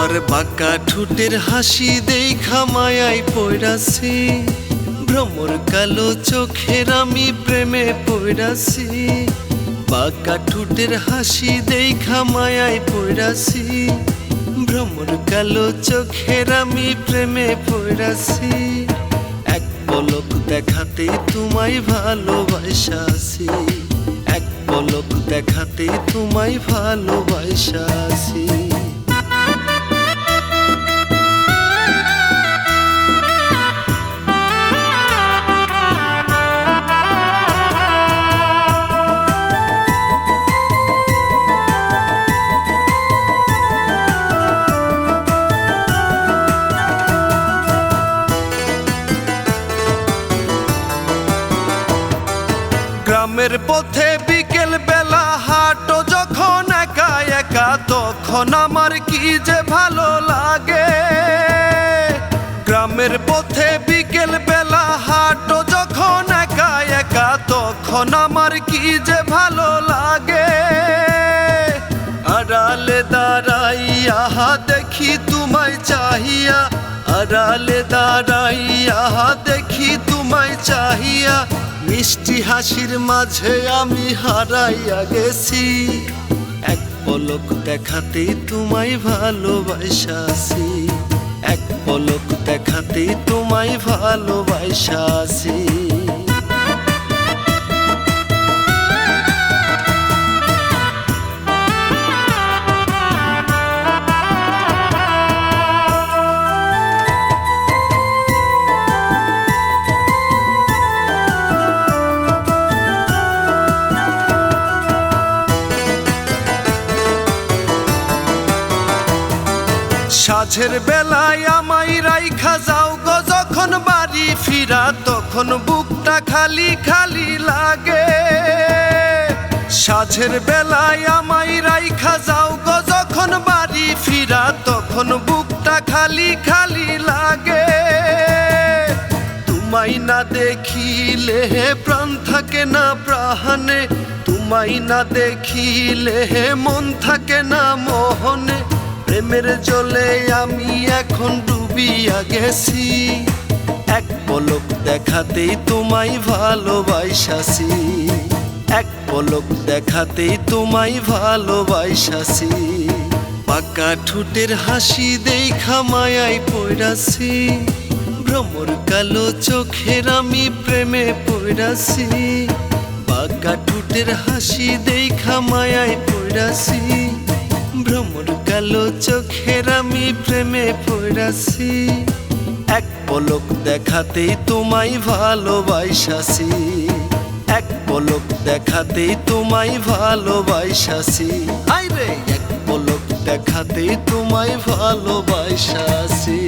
তোমার বাঁকা ঠোঁটের হাসি দেখা মায়ায় পড়াছি, ভ্রমর কালো চোখের আমি প্রেমে পড়াছি। বাঁকা ঠোঁটের হাসি দেখা মায়ায় পড়াছি, ভ্রমর কালো চোখের আমি প্রেমে পড়াছি। এক পলক দেখাতে তোমায় ভালোবাসাছি, এক পলক দেখাতে তোমায় ভালোবাসাছি। গ্রামের পথে বিকেল বেলা হাঁটো যখন একা একা, তখন আমার কি যে ভালো লাগে। গ্রামের পথে বিকেল বেলা হাঁটো যখন একা একা, তখন আমার কি যে ভালো লাগে। আড়ালে দাঁড়াইয়া দেখি তোমায় চাহিয়া, আড়ালে দাঁড়াইয়া দেখি তোমায় চাহিয়া, মিষ্টি হাসির মাঝে আমি হারাইয়া গেছি। এক পলক দেখাতে তোমায় ভালোবাসাছি, এক পলক দেখাতে তোমায় ভালোবাসাছি। সাঁঝের বেলায় আমায় রাইখা যাও গো যখন বাড়ি ফিরা, তখন বুকটা খালি খালি লাগে। সাঁঝের বেলায় আমায় রাইখা যাও গো যখন বাড়ি ফিরা, তখন বুকটা খালি খালি লাগে। তোমায় না দেখিলে প্রাণ থাকে না প্রাণে, তোমায় না দেখিলে মন থাকে না মোহনে। প্রেমের জলে আমি এখন ডুবিয়া গেছি, এক পলক দেখাতেই তোমায় ভালোবাসাছি, এক পলক দেখাতেই তোমায় ভালোবাসাছি। পাকা ঠোঁটের হাসি দেখা মায়ায় পড়াছি, ভ্রমর কালো চোখের আমি প্রেমে পড়াছি। পাকা ঠোঁটের হাসি দেখা মায়ায় পড়াছি, ভ্রমর কালো চোখের আমি প্রেমে পড়াছি। এক পলক দেখাতেই তোমায় ভালোবাসাছি, এক পলক দেখাতেই তোমায় ভালোবাসাছি। আইরে এক পলক দেখাতেই তোমায় ভালোবাসাছি।